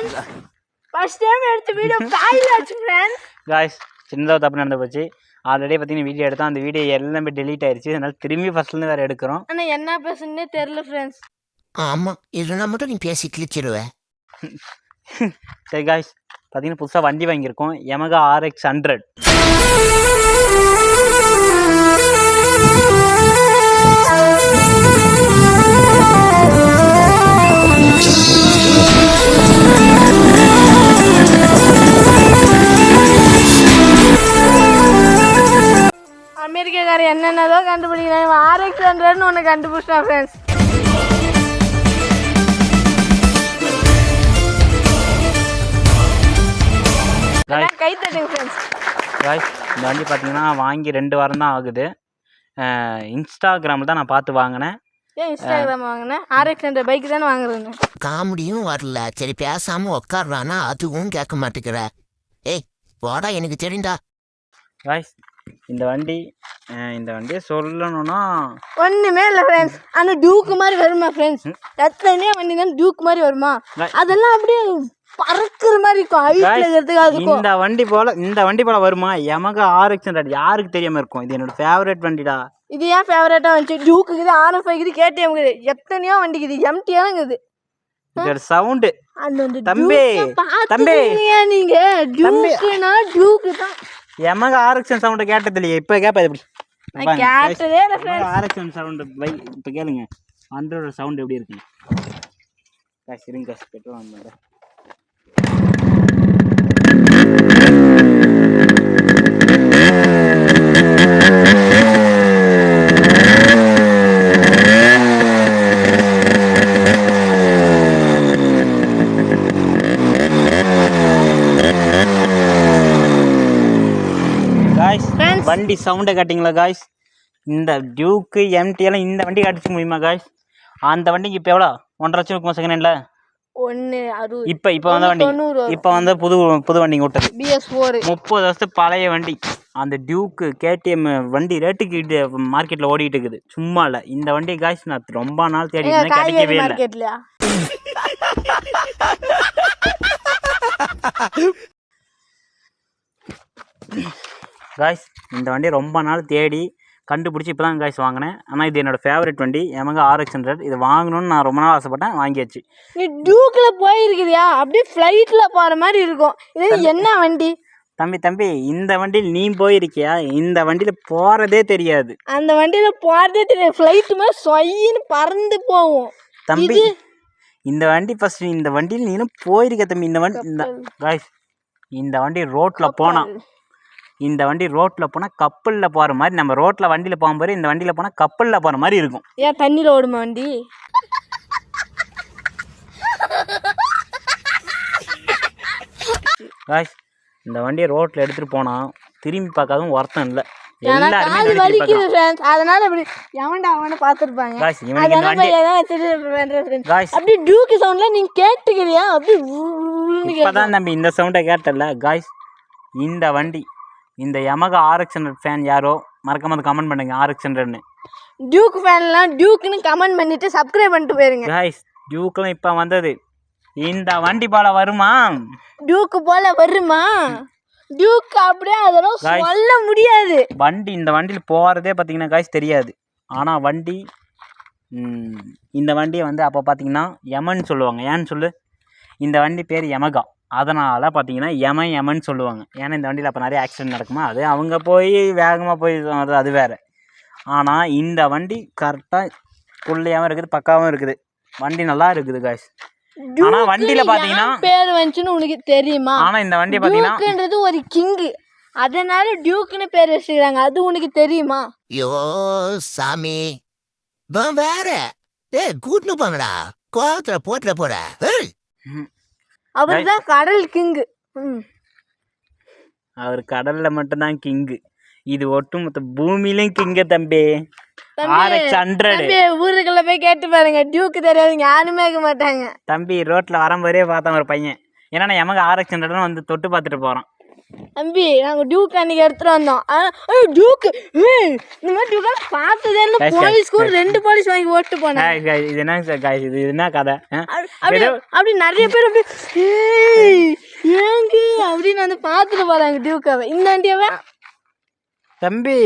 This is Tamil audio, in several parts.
ஃப்ரெண்ட்ஸ் ஃபர்ஸ்ட் டைம் எடுத்த வீடியோ ஃபெயில் ஆச்சு ஃப்ரெண்ட்ஸ் गाइस சின்னதாக தப்பு நடந்து போச்சு ஆல்ரெடி பார்த்தீங்கன்னா வீடியோ எடுத்தோம் அந்த வீடியோ எல்லாமே டெலீட் ஆயிடுச்சு அதனால திரும்பி ஃபர்ஸ்ட்லேருந்து வேறு எடுக்கிறோம் ஆனால் என்ன பேசுன்னே தெரியல ஃப்ரெண்ட்ஸ் ஆமாம் இதுனா மட்டும் நீ பேசி கிழிச்சிடுவேன் சரி गाइस பார்த்தீங்கன்னா புதுசாக வண்டி வாங்கியிருக்கோம் Yamaha RX 100 அமெரிக்காக்காரன் என்னென்னதோ கண்டுபிடிக்கிறான் RX 100ன்னு ஒன்று கண்டுபிடிச்சான் ஃப்ரெண்ட்ஸ் கை தட்டுங்க ஃப்ரெண்ட்ஸ் गाइस இந்த வண்டி பார்த்தீங்கன்னா வாங்கி 2 வாரம் தான் ஆகுது இன்ஸ்டாகிராமில் தான் நான் பார்த்து வாங்கினேன் ஏன் இன்ஸ்டாகிராம் வாங்கினேன் RX 100 பைக் தானே வாங்குறேன்னு காமெடியும் வரல சரி பேசாமல் உக்காடுறானா அதுவும் கேட்க மாட்டேங்கிற ஏய் போடா எனக்கு தெரியுண்டா गाइस இந்த வண்டியை சொல்லணும்னா ஒன்றுமே இல்லை ஃப்ரெண்ட்ஸ் ஆனால் டியூக்கு மாதிரி வருமா ஃப்ரெண்ட்ஸ் எத்தனையே வண்டி தான் டியூக் மாதிரி வருமா அதெல்லாம் அப்படியே பறக்கிற மாதிரி இருக்கும் ஹைட்ல இருக்கிறதுக்கு அதுக்கும் இந்த வண்டி போல வருமா Yamaha RX 100 யாருக்கு தெரியாம இருக்கும் இது என்னோட ஃபேவரட் வண்டிடா இது ஏன் ஃபேவரட்டாக வந்துச்சு டியூக்கு இது RF இருக்குது KTM இருக்குது எத்தனையோ வண்டிக்கு இது எம்டியானங்குது இதோட சவுண்டு அந்த தம்பி நீங்க டியூக்குனா டியூக்கு தான் Yamaha RX சவுண்ட் கேட்டது இல்லையே இப்போ கேட்பா எப்படி கேட்டதே இல்லை ஃப்ரெண்ட்ஸ் RX சவுண்ட் இப்போ கேளுங்க அண்டரோட சவுண்ட் எப்படி இருக்கு காசு இருங்க காசு பெட்ரோல் ஆன் பண்ணுறேன் வண்டி சவுண்டை காட்டிங்களா காய்ஸ் இந்த டியூக்கு எம்டி எல்லாம் இந்த வண்டி காட்டிச்சு முடியுமா காய்ஸ் அந்த வண்டிக்கு இப்போ எவ்வளோ 1.5 லட்சம் இருக்குமா செகண்ட் ஹேண்டில் இப்போ வந்த வண்டி இப்போ வந்து புது வண்டிங்க விட்டது BS4 30 வருஷத்து பழைய வண்டி அந்த டியூக்கு KTM வண்டி ரேட்டுக்கு மார்க்கெட்டில் ஓடிட்டு இருக்குது சும்மா இல்லை இந்த வண்டி காய்ஸ் நான் ரொம்ப நாள் தேடி கிடைக்கவே இல்லை காய்ஸ் இந்த வண்டி ரொம்ப நாள் தேடி கண்டுபிடிச்சி இப்போ தான் காய்ஸ் வாங்கினேன் ஆனால் இது என்னோடய ஃபேவரட் வண்டி Yamaha RX 100 இது வாங்கணும்னு நான் ரொம்ப நாள் ஆசைப்பட்டேன் வாங்கியாச்சு நீ டியூக்கில் போயிருக்குதியா அப்படியே ஃப்ளைட்டில் போகிற மாதிரி இருக்கும் இது என்ன வண்டி தம்பி இந்த வண்டியில் நீ போயிருக்கியா இந்த வண்டியில் போகிறதே தெரியாது அந்த வண்டியில் போகிறதே தெரியாது ஃப்ளைட்டு மாதிரி சொயின்னு பறந்து போவோம் தம்பி இந்த வண்டி ஃபஸ்ட் இந்த வண்டியில் நீனும் போயிருக்க தம்பி இந்த வண்டி ரோட்டில் போனால் கப்பலில் போகிற மாதிரி நம்ம ரோட்டில் வண்டியில் போகும்போது இந்த வண்டியில் போனால் கப்பலில் போகிற மாதிரி இருக்கும் ஏன் தண்ணியில் ஓடுமா வண்டி காய்ஸ் இந்த வண்டியை ரோட்டில் எடுத்துகிட்டு போனால் திரும்பி பார்க்காதும் வருத்தம் இல்லை அதனால அப்படி அவனை பார்த்துருப்பாங்க அப்படி டியூக்கு சவுண்ட்ல நீங்க கேட்டுக்கிறியா அப்படி இப்பதான் நம்ம இந்த சவுண்டை கேட்டல காய்ஸ் இந்த Yamaha RX 100 ஃபேன் யாரோ மறக்காம கமெண்ட் பண்ணுங்க RX 100ன்னு டியூக் ஃபேன்லாம் டியூக்னு கமெண்ட் பண்ணிட்டு சப்ஸ்கிரைப் பண்ணிட்டு போயிருங்க गाइस டியூக்லாம் இப்போ வந்தது இந்த வண்டி போல வருமா டியூக் போல வருமா டியூக் அப்படியே அதெல்லாம் சொல்ல முடியாது இந்த வண்டியில் போகிறதே பார்த்தீங்கன்னா காய்ஸ் தெரியாது ஆனால் இந்த வண்டியை வந்து அப்போ பார்த்தீங்கன்னா யமன் சொல்லுவாங்க ஏன்னு சொல்லு இந்த வண்டி பேர் Yamaha அதனால் பார்த்தீங்கன்னா யமன்னு சொல்லுவாங்க ஏன்னா இந்த வண்டியில் அப்போ நிறைய ஆக்சிடென்ட் நடக்குமா அது அவங்க போய் வேகமாக போய் அது வேறு ஆனால் இந்த வண்டி கரெக்டாக புள்ளையாகவும் இருக்குது பக்காவும் இருக்குது வண்டி நல்லா இருக்குது காய்ஸ் ஆனால் வண்டியில் பார்த்தீங்கன்னா பேர் வந்துச்சுன்னு உனக்கு தெரியுமா ஆனால் இந்த வண்டி பார்த்தீங்கன்னா ஒரு கிங்கு அதனால டியூக்னு பேர் வச்சுக்கிறாங்க அது உனக்கு தெரியுமா ஐயோ சாமி வேற கூட்டுன்னு போங்கடா கோவத்துல போட்டுல போற அவர் தான் கடல் கிங்கு அவர் கடலில் மட்டும்தான் கிங்கு இது ஒட்டுமொத்த பூமியிலும் கிங்க தம்பி RX 100 ஊருக்குள்ள போய் கேட்டு பாருங்க டியூக்கு தெரியாது யாருமே இருக்க மாட்டாங்க தம்பி ரோட்டில் வரும்போதே பார்த்தான் ஒரு பையன் ஏன்னா Yamaha RX 100 வந்து தொட்டு பார்த்துட்டு போகிறான் தம்பி நாங்கள் டியூக் அன்னைக்கு எடுத்துகிட்டு வந்தோம் டியூக்கு இந்த மாதிரி டியூக்கெல்லாம் பார்த்ததே இல்லை போலீஸ் கூட 2 போலீஸ் வாங்கி ஓட்டு போனேன் இது என்ன guys, இது என்ன கதை அப்படி நிறைய பேர் அப்படி ஏங்க அப்படின்னு வந்து பார்த்துட்டு போகிறாங்க டியூக்காவை இந்த வண்டியாவே தம்பி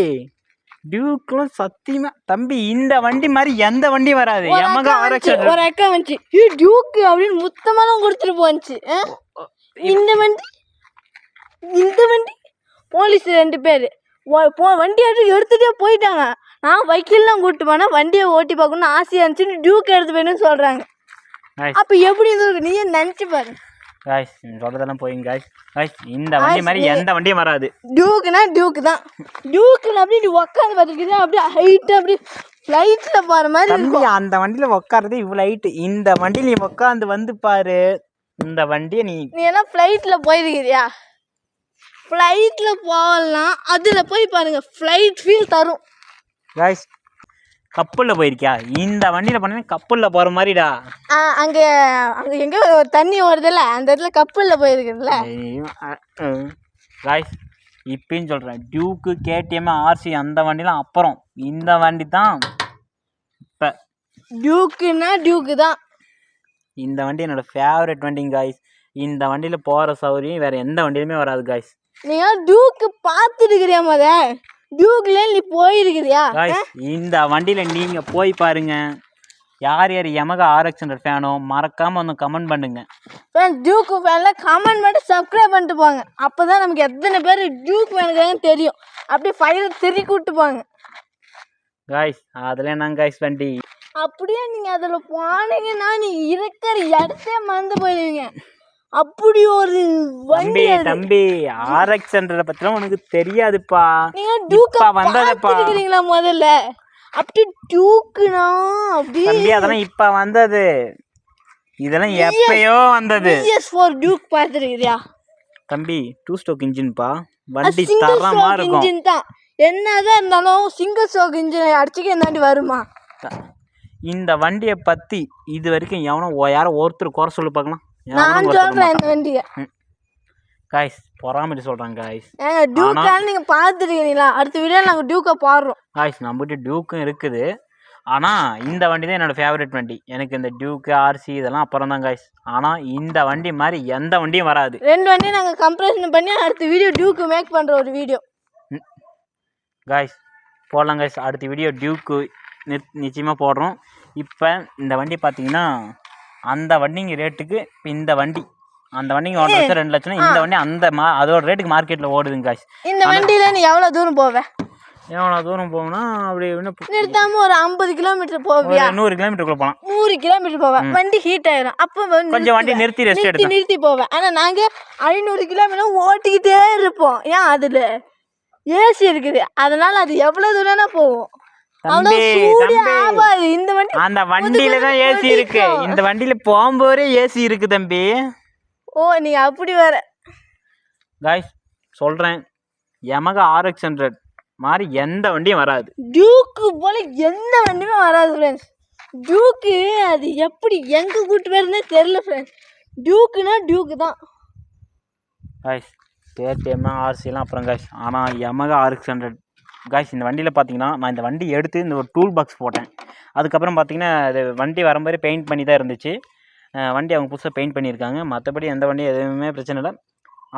டியூக்லாம் சத்தியமா தம்பி இந்த வண்டி மாதிரி எந்த வண்டியும் வராது யமகா RX ஒரு அக்கா வந்துச்சு டியூக்கு அப்படின்னு முத்தமாக கொடுத்துட்டு போச்சு இந்த வண்டி போலீஸ் 2 பேர் வண்டி எடுத்துகிட்டே போயிட்டாங்க நான் வைக்கில்லாம் கூப்பிட்டு போனால் வண்டியை ஓட்டி பார்க்கணும்னு ஆசையாக இருந்துச்சுன்னு டியூக் எடுத்து போயின்னு சொல்கிறாங்க அப்போ எப்படி இருக்கு நீயே நினச்சி பாரு guys சொல்றதெல்லாம் போயிங்க guys இந்த வண்டி மாதிரி எந்த வண்டியும் வராது டியூக்குனா டியூக்கு தான் டியூக்குன்னு அப்படி உட்காந்து பார்த்துக்கிட்டு அப்படியே ஹைட்டாக அப்படி ஃப்ளைட்டில் போகிற மாதிரி தம்பி அந்த வண்டியில் உட்காருறது இவ்வளோ ஹைட்டு இந்த வண்டியில் நீ உட்காந்து வந்து பாரு இந்த வண்டியை நீ எல்லாம் ஃப்ளைட்டில் போயிருக்கிறியா ஃப்ளைட்டில் போகலாம் அதில் போய் பாருங்க ஃப்ளைட் ஃபீல் தரும் guys கப்பலில் போயிருக்கியா இந்த வண்டியில் பண்ணீங்கன்னா கப்பலில் போகிற மாதிரிடா அங்கே எங்கே தண்ணி ஓடுதில்ல அந்த இடத்துல கப்பலில் போயிருக்குல்ல guys இப்பயும் சொல்கிறேன் டியூக்கு KTM RC அந்த வண்டிலாம் அப்புறம் இந்த வண்டி தான் இப்போ டியூக்குன்னா டியூக்கு தான் இந்த வண்டி என்னோடய ஃபேவரட் வண்டிங்க guys இந்த வண்டியில் போகிற சௌகரியம் வேறு எந்த வண்டியிலுமே வராது guys நீங்கள் டியூக்கு பார்த்துருக்கிறியா டியூக்ல நீ போயிருக்கிறியா இந்த வண்டியில நீங்க போய் பாருங்க யார் யமகா RX100 ஃபேனோ மறக்காம வந்து கமெண்ட் பண்ணுங்க டியூக் ஃபேன்ல கமெண்ட் பண்ணி சப்ஸ்கிரைப் பண்ணிட்டு போங்க அப்பதான் நமக்கு எத்தனை பேர் டியூக் ஃபேனுக்கு தெரியும் அப்படியே ஃபைலை திருப்பி கூட்டு போங்க गाइस அதுல என்னங்க गाइस வண்டி அப்படியே நீங்க அதுல போனீங்கன்னா நீங்க இருக்கிற இடத்தையே மறந்து போயிடுவீங்க அப்படி ஒரு வண்டி தம்பி RX100 பத்திலாம் உனக்கு தெரியாதுப்பா நீங்க டியூக்க வந்ததப்பா முதல்ல அப்படி டியூக்குனா அப்படி தம்பி அதெல்லாம் இப்ப வந்தது இதெல்லாம் எப்பயோ வந்தது PS4 டியூக் பாத்துறியா தம்பி 2 ஸ்ட்ரோக் இன்ஜின் பா வண்டி தரமா இருக்கும் இன்ஜின் தான் என்னதான் இருந்தாலும் சிங்கிள் ஸ்ட்ரோக் இன்ஜின் அடிச்சுக்க என்னடி வருமா இந்த வண்டியை பத்தி இது வரைக்கும் யாரோ ஒருத்தர் குறை சொல்லி பார்க்கலாம் நான் சொல்றேன் இந்த வண்டியை गाइस பொறாமடி சொல்றாங்க गाइस டியூக்கா நீங்க பாத்துட்டீங்களா அடுத்த வீடியோல நாங்க டியூக்க பாடுறோம் गाइस நம்மகிட்ட டியூக்கும் இருக்குது ஆனா இந்த வண்டி தான் என்னோட ஃபேவரட் வண்டி எனக்கு இந்த டியூக் RC இதெல்லாம் அப்புறம் தான் गाइस ஆனா இந்த வண்டி மாதிரி எந்த வண்டியும் வராது 2 வண்டி நாங்க கம்பேரிசன் பண்ணி அடுத்த வீடியோ டியூக் மேக் பண்ற ஒரு வீடியோ गाइस போடலாம் गाइस அடுத்த வீடியோ டியூக் நிச்சயமா போடுறோம் இப்போ இந்த வண்டி பாத்தீங்கன்னா அந்த வண்டிங்க ரேட்டுக்கு இந்த வண்டி அந்த வண்டிங்க 1,02 லட்சம் இந்த வண்டி அதோட ரேட்டுக்கு மார்க்கெட்ல ஓடுதுங்க गाइस இந்த வண்டியில நீ எவ்வளவு தூரம் போவே எவ்வளவு தூரம் போகணும்னா அப்படி நிறுத்தாம ஒரு 50 கிலோமீட்டர் போவியா 100 கிலோமீட்டர் போகலாம் 100 கிலோமீட்டர் போவேன் வண்டி ஹீட் ஆயிடும் அப்ப கொஞ்சம் வண்டி நிறுத்தி ரெஸ்ட் எடுத்து நிறுத்தி போவேன் ஆனா நாங்க 500 கிலோமீட்டர் ஓட்டிக்கிட்டே இருப்போம் ஏன் அதுல ஏசி இருக்குது அதனால அது எவ்வளவு தூரம்னா போவோம் அந்த வண்டியில தான் ஏசி இருக்கு இந்த வண்டியில போகும்போதே ஏசி இருக்கு தம்பி ஓ நீ அப்படி வர गाइस சொல்றேன் யமகா RX100 மாதிரி எந்த வண்டியும் வராது டியூக் போல எந்த வண்டியுமே வராது फ्रेंड्स டியூக் அது எப்படி எங்க கூட்டி வரனே தெரியல फ्रेंड्स டியூக்னா டியூக் தான் गाइस KTM RC எல்லாம் அப்புறம் गाइस ஆனா யமகா RX100 गाइस இந்த வண்டியில் பார்த்தீங்கன்னா நான் இந்த வண்டி எடுத்து இந்த ஒரு டூல் பாக்ஸ் போட்டேன் அதுக்கப்புறம் பார்த்தீங்கன்னா அது வண்டி வரும்போது பெயிண்ட் பண்ணி தான் இருந்துச்சு வண்டி அவங்க புதுசாக பெயிண்ட் பண்ணியிருக்காங்க மற்றபடி எந்த வண்டி எதுவுமே பிரச்சனை இல்லை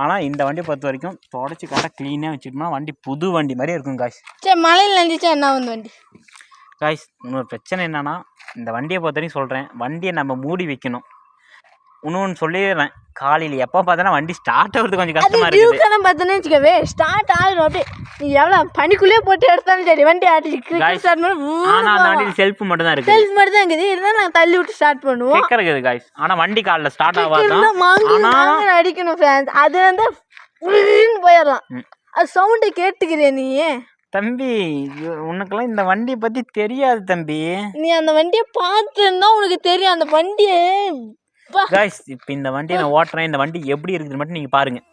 ஆனால் இந்த வண்டியை பொறுத்த வரைக்கும் தொடச்சி கரெக்டாக க்ளீனாக வச்சுட்டோம்னா வண்டி புது வண்டி மாதிரி இருக்கும் गाइस சரி மழையில் நினைச்சா என்ன வந்து வண்டி गाइस இன்னொரு பிரச்சனை என்னன்னா இந்த வண்டியை பொறுத்த வரைக்கும் சொல்கிறேன் வண்டியை நம்ம மூடி வைக்கணும் இன்னொன்று சொல்லிடுறேன் காலையில் எப்போ பார்த்தாலும் வண்டி ஸ்டார்ட் ஆகுறது கொஞ்சம் கஷ்டமாக இருக்குது டியூக்கெல்லாம் பார்த்தோன்னு வச்சுக்கவே ஸ்டார்ட் ஆகிடும் அப்படியே நீ எவ்வளோ பனிக்குள்ளேயே போட்டு எடுத்தாலும் சரி வண்டி ஆட்டி ஆனால் அந்த வண்டியில் செல்ஃப் மட்டும் தான் இருக்குது செல்ஃப் மட்டும் தான் இருக்குது இருந்தாலும் நாங்கள் தள்ளி விட்டு ஸ்டார்ட் பண்ணுவோம் இருக்குது गाइस ஆனால் வண்டி காலில் ஸ்டார்ட் ஆகாது அடிக்கணும் ஃப்ரெண்ட்ஸ் அது வந்து போயிடலாம் அது சவுண்டை கேட்டுக்கிறேன் நீ தம்பி உனக்கெல்லாம் இந்த வண்டியை பற்றி தெரியாது தம்பி நீ அந்த வண்டியை பார்த்துன்னா உனக்கு தெரியும் அந்த வண்டியை गाइस இப்போ இந்த வண்டியை நான் ஓட்டுறேன் இந்த வண்டி எப்படி இருக்குதுன்னு மட்டும் நீங்கள் பாருங்கள்